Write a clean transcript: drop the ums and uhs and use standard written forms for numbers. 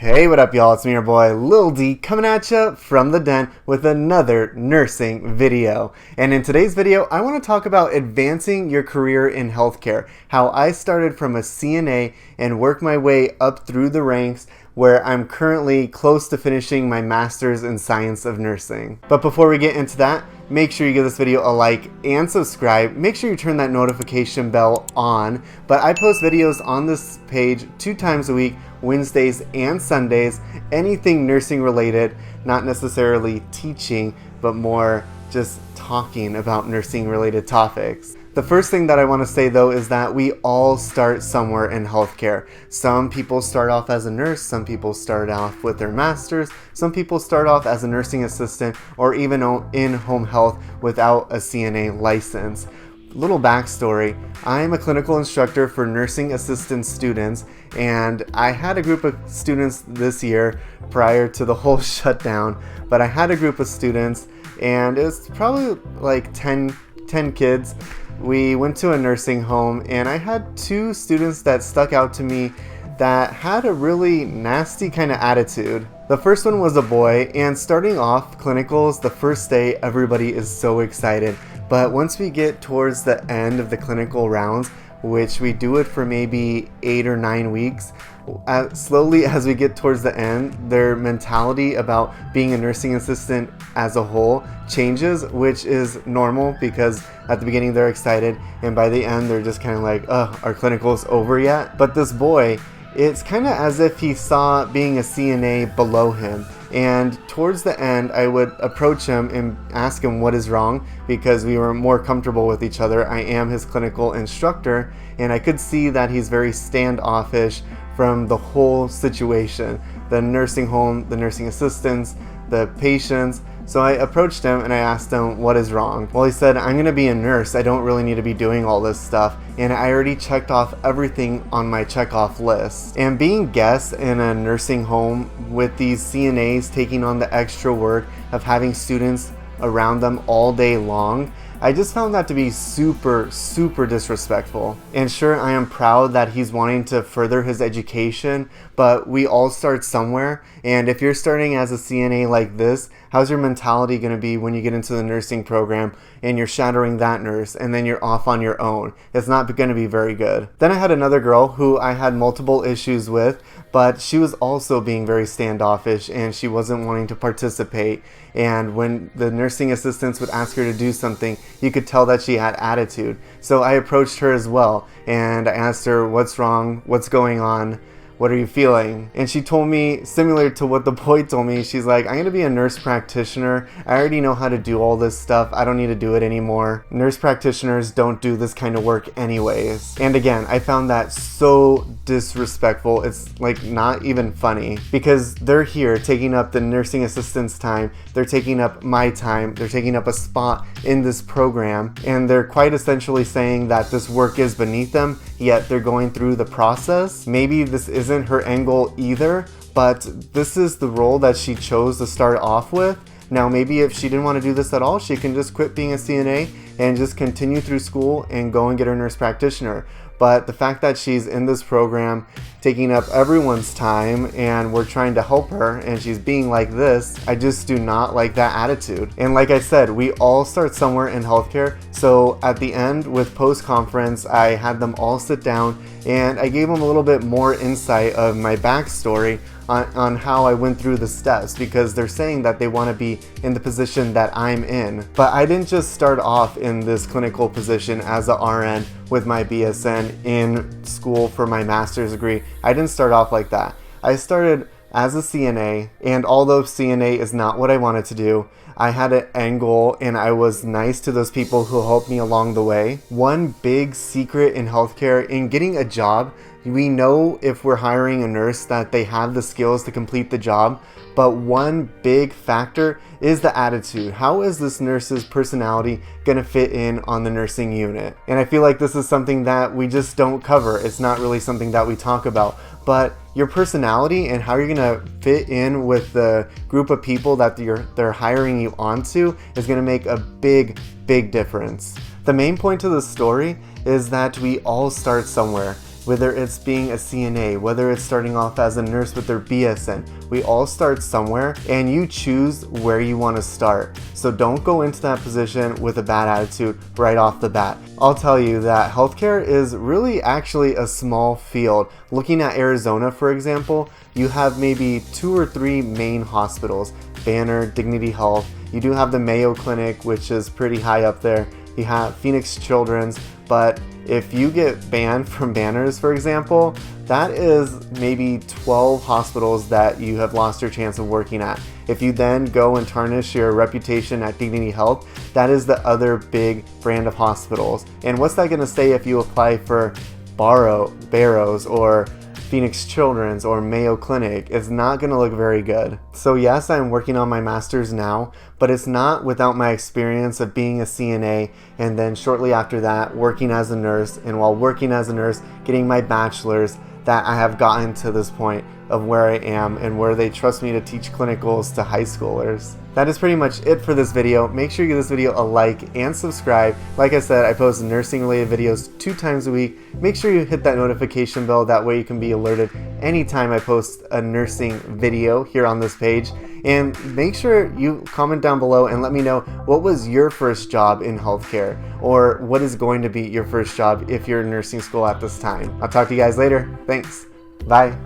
Hey, what up, y'all? It's me, your boy, Lil D, coming at ya from the den with another nursing video. And in today's video, I want to talk about advancing your career in healthcare, how I started from a CNA and worked my way up through the ranks, where I'm currently close to finishing my master's in science of nursing. But before we get into that, make sure you give this video a like and subscribe. Make sure you turn that notification bell on. But I post videos on this page 2 times a week, Wednesdays and Sundays, anything nursing related, not necessarily teaching, but more just talking about nursing related topics. The first thing that I want to say though is that we all start somewhere in healthcare. Some people start off as a nurse, some people start off with their masters, some people start off as a nursing assistant or even in home health without a CNA license. Little backstory, I'm a clinical instructor for nursing assistant students, and I had a group of students this year prior to the whole shutdown, but I had a group of students and it was probably like 10 kids. We went to a nursing home and I had 2 students that stuck out to me that had a really nasty kind of attitude. The first one was a boy, and starting off clinicals, the first day everybody is so excited. But once we get towards the end of the clinical rounds, which we do it for maybe 8 or 9 weeks, slowly as we get towards the end, their mentality about being a nursing assistant as a whole changes, which is normal because at the beginning they're excited and by the end they're just kind of like, our clinical's over yet? But this boy, it's kind of as if he saw being a CNA below him. And towards the end, I would approach him and ask him what is wrong because we were more comfortable with each other. I am his clinical instructor, and I could see that he's very standoffish from the whole situation. The nursing home, the nursing assistants, the patients. So I approached him and I asked him what is wrong. Well, he said, I'm going to be a nurse. I don't really need to be doing all this stuff. And I already checked off everything on my checkoff list. And being guests in a nursing home with these CNAs taking on the extra work of having students around them all day long, I just found that to be super disrespectful. And sure, I am proud that he's wanting to further his education, but we all start somewhere. And if you're starting as a CNA like this, how's your mentality going to be when you get into the nursing program and you're shadowing that nurse and then you're off on your own? It's not going to be very good. Then I had another girl who I had multiple issues with, but she was also being very standoffish and she wasn't wanting to participate. And when the nursing assistants would ask her to do something, you could tell that she had attitude. So I approached her as well and I asked her, what's wrong? What's going on? What are you feeling? And she told me, similar to what the boy told me, she's like, I'm gonna be a nurse practitioner. I already know how to do all this stuff. I don't need to do it anymore. Nurse practitioners don't do this kind of work anyways. And again, I found that so disrespectful. It's like not even funny because they're here taking up the nursing assistant's time. They're taking up my time. They're taking up a spot in this program. And they're quite essentially saying that this work is beneath them, yet they're going through the process. Maybe this isn't her end goal either, but this is the role that she chose to start off with. Now maybe if she didn't want to do this at all, she can just quit being a CNA and just continue through school and go and get her nurse practitioner. But the fact that she's in this program taking up everyone's time and we're trying to help her and she's being like this, I just do not like that attitude. And like I said, we all start somewhere in healthcare. So at the end with post-conference, I had them all sit down and I gave them a little bit more insight of my backstory on how I went through the steps, because they're saying that they want to be in the position that I'm in. But I didn't just start off in this clinical position as a RN with my BSN in school for my master's degree. I didn't start off like that. I started as a CNA, and although CNA is not what I wanted to do, I had an end goal and I was nice to those people who helped me along the way. One big secret in healthcare, in getting a job, we know if we're hiring a nurse that they have the skills to complete the job, but one big factor is the attitude. How is this nurse's personality gonna fit in on the nursing unit? And I feel like this is something that we just don't cover. It's not really something that we talk about, but your personality and how you're gonna fit in with the group of people that they're hiring you onto is gonna make a big difference. The main point of the story is that we all start somewhere. Whether it's being a CNA, whether it's starting off as a nurse with their BSN, we all start somewhere and you choose where you want to start. So don't go into that position with a bad attitude right off the bat. I'll tell you that healthcare is really actually a small field. Looking at Arizona, for example, you have maybe 2 or 3 main hospitals: Banner, Dignity Health. You do have the Mayo Clinic, which is pretty high up there. You have Phoenix Children's, but if you get banned from Banners, for example, that is maybe 12 hospitals that you have lost your chance of working at. If you then go and tarnish your reputation at Dignity Health, that is the other big brand of hospitals. And what's that going to say if you apply for Barrows or Phoenix Children's or Mayo Clinic? It's not going to look very good. So yes, I'm working on my master's now, but it's not without my experience of being a CNA and then shortly after that working as a nurse, and while working as a nurse getting my bachelor's, that I have gotten to this point of where I am and where they trust me to teach clinicals to high schoolers. That is pretty much it for this video. Make sure you give this video a like and subscribe. Like I said, I post nursing related videos 2 times a week. Make sure you hit that notification bell, that way you can be alerted anytime I post a nursing video here on this page. And make sure you comment down below and let me know what was your first job in healthcare, or what is going to be your first job if you're in nursing school at this time. I'll talk to you guys later. Thanks. Bye.